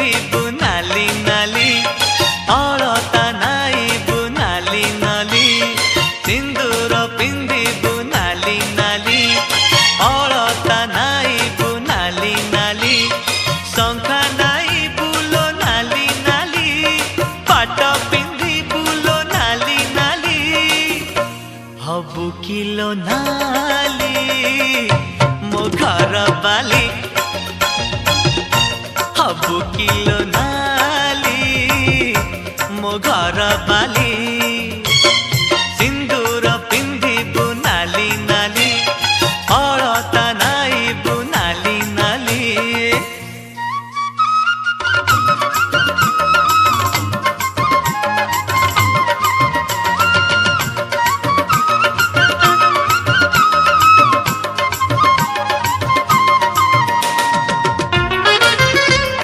ପିନ୍ଧିବୁ ନାଲି ନାଲି ଅଳତା ନାଇବୁ ନାଲି ନାଲି ସିନ୍ଦୁର ପିନ୍ଧିବୁ ନାଲି ନାଲି ଅଳତା ନାଇବୁ ନାଲି ନାଲି ଶଙ୍ଖା ନାଇବୁ ଲୋ ନାଲି ନାଲି ପାଟ ପିନ୍ଧିବୁ ଲୋ ନାଲି ନାଲି ହବୁ କିଲୋ ନାଲି ମୋ ଘର ବାଲି हबु किलो नाली मो घर बाली